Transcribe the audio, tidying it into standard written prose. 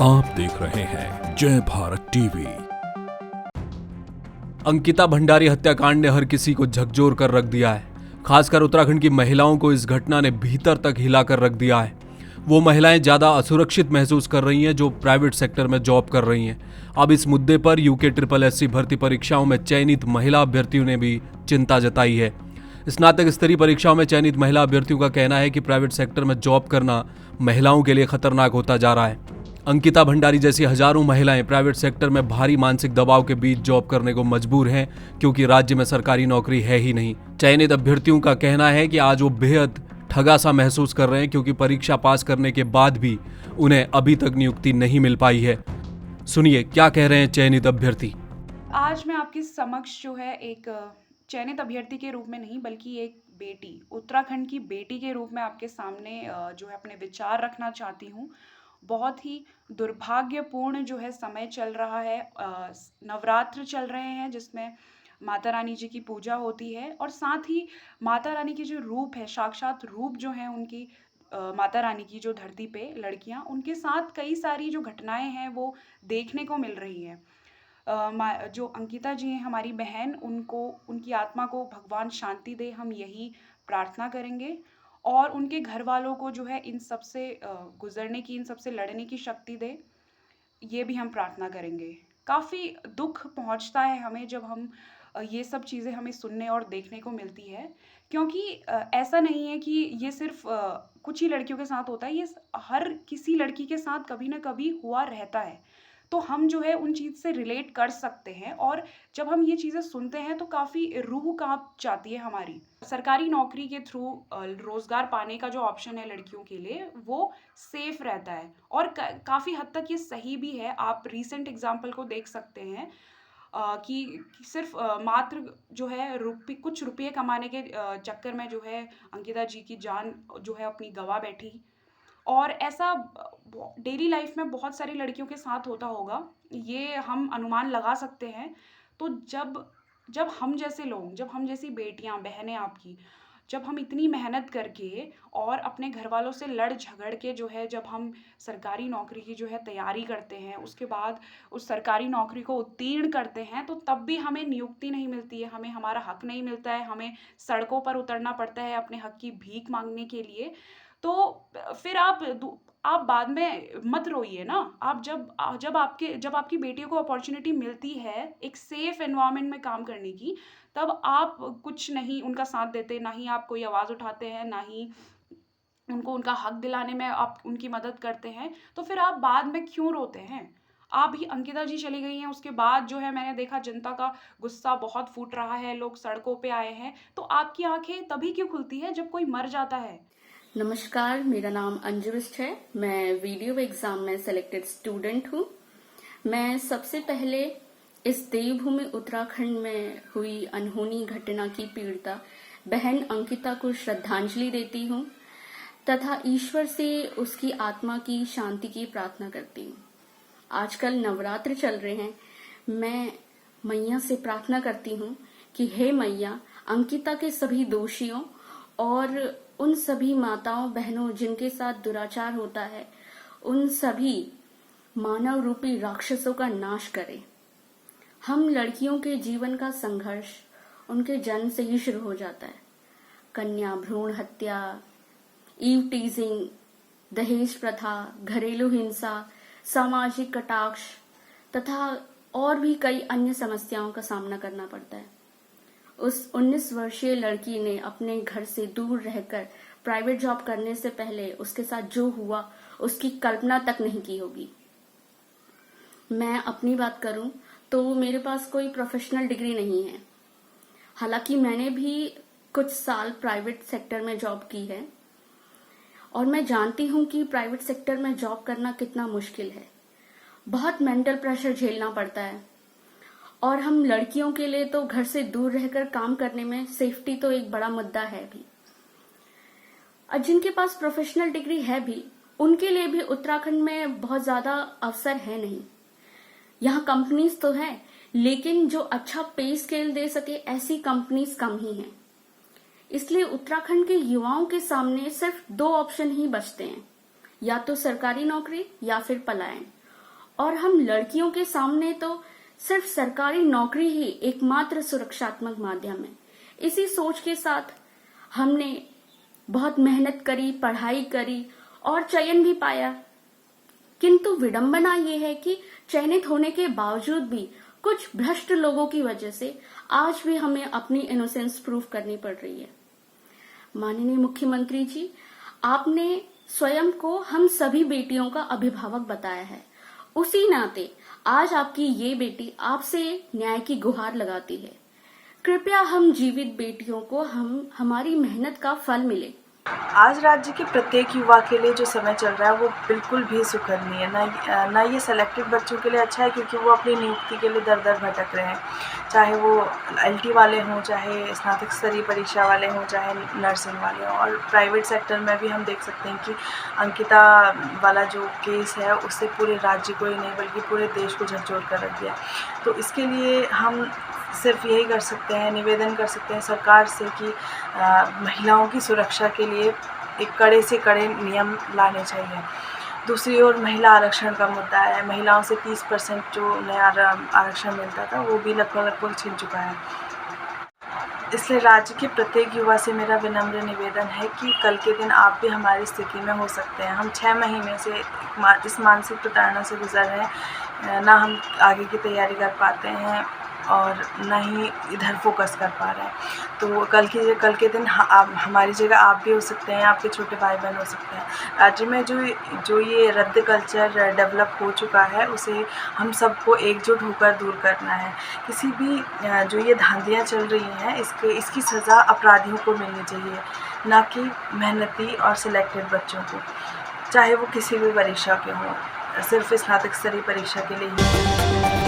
आप देख रहे हैं जय भारत टीवी। अंकिता भंडारी हत्याकांड ने हर किसी को झकझोर कर रख दिया है। खासकर उत्तराखंड की महिलाओं को इस घटना ने भीतर तक हिला कर रख दिया है। वो महिलाएं ज्यादा असुरक्षित महसूस कर रही हैं जो प्राइवेट सेक्टर में जॉब कर रही हैं। अब इस मुद्दे पर यूके SSC भर्ती परीक्षाओं में चयनित महिला अभ्यर्थियों ने भी चिंता जताई है। स्नातक स्तरीय परीक्षाओं में चयनित महिला अभ्यर्थियों का कहना है कि प्राइवेट सेक्टर में जॉब करना महिलाओं के लिए खतरनाक होता जा रहा है। अंकिता भंडारी जैसी हजारों महिलाएं प्राइवेट सेक्टर में भारी मानसिक दबाव के बीच जॉब करने को मजबूर हैं क्योंकि राज्य में सरकारी नौकरी है ही नहीं। चयनित अभ्यर्थियों का कहना है कि आज वो बेहद ठगा सा महसूस कर रहे हैं क्योंकि परीक्षा पास करने के बाद भी उन्हें अभी तक नियुक्ति नहीं मिल पाई है। सुनिए क्या कह रहे हैं चयनित अभ्यर्थी। आज मैं आपके समक्ष जो है एक चयनित अभ्यर्थी के रूप में नहीं बल्कि एक बेटी, उत्तराखंड की बेटी के रूप में आपके सामने जो है अपने विचार रखना चाहती हूँ। बहुत ही दुर्भाग्यपूर्ण जो है समय चल रहा है। नवरात्र चल रहे हैं जिसमें माता रानी जी की पूजा होती है और साथ ही माता रानी की जो रूप है, साक्षात रूप जो है उनकी, माता रानी की जो धरती पे लड़कियां, उनके साथ कई सारी जो घटनाएं हैं वो देखने को मिल रही हैं। जो अंकिता जी हैं हमारी बहन, उनको, उनकी आत्मा को भगवान शांति दे, हम यही प्रार्थना करेंगे। और उनके घर वालों को जो है इन सब से गुजरने की, इन सब से लड़ने की शक्ति दे, ये भी हम प्रार्थना करेंगे। काफ़ी दुख पहुंचता है हमें जब हम ये सब चीज़ें हमें सुनने और देखने को मिलती है, क्योंकि ऐसा नहीं है कि ये सिर्फ कुछ ही लड़कियों के साथ होता है, ये हर किसी लड़की के साथ कभी ना कभी हुआ रहता है। तो हम जो है उन चीज़ से रिलेट कर सकते हैं और जब हम ये चीज़ें सुनते हैं तो काफ़ी रूह काँप जाती है हमारी। सरकारी नौकरी के थ्रू रोज़गार पाने का जो ऑप्शन है लड़कियों के लिए, वो सेफ रहता है और काफ़ी हद तक ये सही भी है। आप रीसेंट एग्जाम्पल को देख सकते हैं कि सिर्फ मात्र जो है कुछ रुपये कमाने के चक्कर में जो है अंकिता जी की जान जो है अपनी गंवा बैठी। और ऐसा डेली लाइफ में बहुत सारी लड़कियों के साथ होता होगा, ये हम अनुमान लगा सकते हैं। तो जब जब हम जैसे लोग, जब हम जैसी बेटियां, बहनें आपकी, जब हम इतनी मेहनत करके और अपने घर वालों से लड़ झगड़ के जो है, जब हम सरकारी नौकरी की जो है तैयारी करते हैं, उसके बाद उस सरकारी नौकरी को उत्तीर्ण करते हैं, तो तब भी हमें नियुक्ति नहीं मिलती है, हमें हमारा हक नहीं मिलता है, हमें सड़कों पर उतरना पड़ता है अपने हक की भीख मांगने के लिए। तो फिर आप बाद में मत रोइए ना। आप जब आपकी बेटियों को अपॉर्चुनिटी मिलती है एक सेफ एनवायरनमेंट में काम करने की, तब आप कुछ नहीं उनका साथ देते, ना ही आप कोई आवाज़ उठाते हैं, ना ही उनको उनका हक दिलाने में आप उनकी मदद करते हैं। तो फिर आप बाद में क्यों रोते हैं? आप ही, अंकिता जी चली गई हैं, उसके बाद जो है मैंने देखा जनता का गुस्सा बहुत फूट रहा है, लोग सड़कों पे आए हैं। तो आपकी आंखें तभी क्यों खुलती है जब कोई मर जाता है? नमस्कार, मेरा नाम अंजु बिष्ट है। मैं वीडियो एग्जाम में सेलेक्टेड स्टूडेंट हूँ। मैं सबसे पहले इस देवभूमि उत्तराखंड में हुई अनहोनी घटना की पीड़िता बहन अंकिता को श्रद्धांजलि देती हूँ तथा ईश्वर से उसकी आत्मा की शांति की प्रार्थना करती हूँ। आजकल नवरात्र चल रहे हैं। मैं मैया से प्रार्थना करती हूँ कि हे मैया, अंकिता के सभी दोषियों और उन सभी माताओं बहनों जिनके साथ दुराचार होता है, उन सभी मानव रूपी राक्षसों का नाश करें। हम लड़कियों के जीवन का संघर्ष उनके जन्म से ही शुरू हो जाता है। कन्या भ्रूण हत्या, ईव टीजिंग, दहेज प्रथा, घरेलू हिंसा, सामाजिक कटाक्ष तथा और भी कई अन्य समस्याओं का सामना करना पड़ता है। उस 19 वर्षीय लड़की ने अपने घर से दूर रहकर प्राइवेट जॉब करने से पहले उसके साथ जो हुआ उसकी कल्पना तक नहीं की होगी। मैं अपनी बात करूं तो मेरे पास कोई प्रोफेशनल डिग्री नहीं है। हालांकि मैंने भी कुछ साल प्राइवेट सेक्टर में जॉब की है और मैं जानती हूं कि प्राइवेट सेक्टर में जॉब करना कितना मुश्किल है। बहुत मेंटल प्रेशर झेलना पड़ता है और हम लड़कियों के लिए तो घर से दूर रहकर काम करने में सेफ्टी तो एक बड़ा मुद्दा है भी। और जिनके पास प्रोफेशनल डिग्री है भी, उनके लिए भी उत्तराखंड में बहुत ज्यादा अवसर है नहीं। यहाँ कंपनीज तो है, लेकिन जो अच्छा पे स्केल दे सके ऐसी कंपनीज कम ही हैं। इसलिए उत्तराखंड के युवाओं के सामने सिर्फ 2 ऑप्शन ही बचते हैं, या तो सरकारी नौकरी या फिर पलायन। और हम लड़कियों के सामने तो सिर्फ सरकारी नौकरी ही एकमात्र सुरक्षात्मक माध्यम है। इसी सोच के साथ हमने बहुत मेहनत करी, पढ़ाई करी और चयन भी पाया। किंतु विडंबना ये है कि चयनित होने के बावजूद भी कुछ भ्रष्ट लोगों की वजह से आज भी हमें अपनी इनोसेंस प्रूव करनी पड़ रही है। माननीय मुख्यमंत्री जी, आपने स्वयं को हम सभी बेटियों का अभिभावक बताया है। उसी नाते आज आपकी ये बेटी आपसे न्याय की गुहार लगाती है। कृपया हम जीवित बेटियों को हमारी मेहनत का फल मिले। आज राज्य के प्रत्येक युवा के लिए जो समय चल रहा है वो बिल्कुल भी सुखद नहीं है। ना ये सेलेक्टेड बच्चों के लिए अच्छा है, क्योंकि वो अपनी नियुक्ति के लिए दर दर भटक रहे हैं। चाहे वो LT वाले हों, चाहे स्नातक स्तरीय परीक्षा वाले हों, चाहे नर्सिंग वाले हों। और प्राइवेट सेक्टर में भी हम देख सकते हैं कि अंकिता वाला जो केस है उससे पूरे राज्य को ही नहीं बल्कि पूरे देश को झकझोर कर रख दिया। तो इसके लिए हम सिर्फ यही कर सकते हैं, निवेदन कर सकते हैं सरकार से कि महिलाओं की सुरक्षा के लिए एक कड़े से कड़े नियम लाने चाहिए। दूसरी ओर महिला आरक्षण का मुद्दा है। महिलाओं से 30% जो नया आरक्षण मिलता था वो भी लगभग छिन चुका है। इसलिए राज्य के प्रत्येक युवा से मेरा विनम्र निवेदन है कि कल के दिन आप भी हमारी स्थिति में हो सकते हैं। हम 6 महीने से इस मानसिक प्रताड़ना से गुजर रहे हैं। ना हम आगे की तैयारी कर पाते हैं और ना ही इधर फोकस कर पा रहे हैं। तो कल के दिन हमारी जगह आप भी हो सकते हैं, आपके छोटे भाई बहन हो सकते हैं। राज्य में जो ये रद्द कल्चर डेवलप हो चुका है उसे हम सबको एकजुट होकर दूर करना है। किसी भी जो ये धांधलियाँ चल रही हैं इसकी सज़ा अपराधियों को मिलनी चाहिए, ना कि मेहनती और सिलेक्टेड बच्चों को, चाहे वो किसी भी परीक्षा के हों, सिर्फ स्नातक स्तरीय परीक्षा के लिए ही।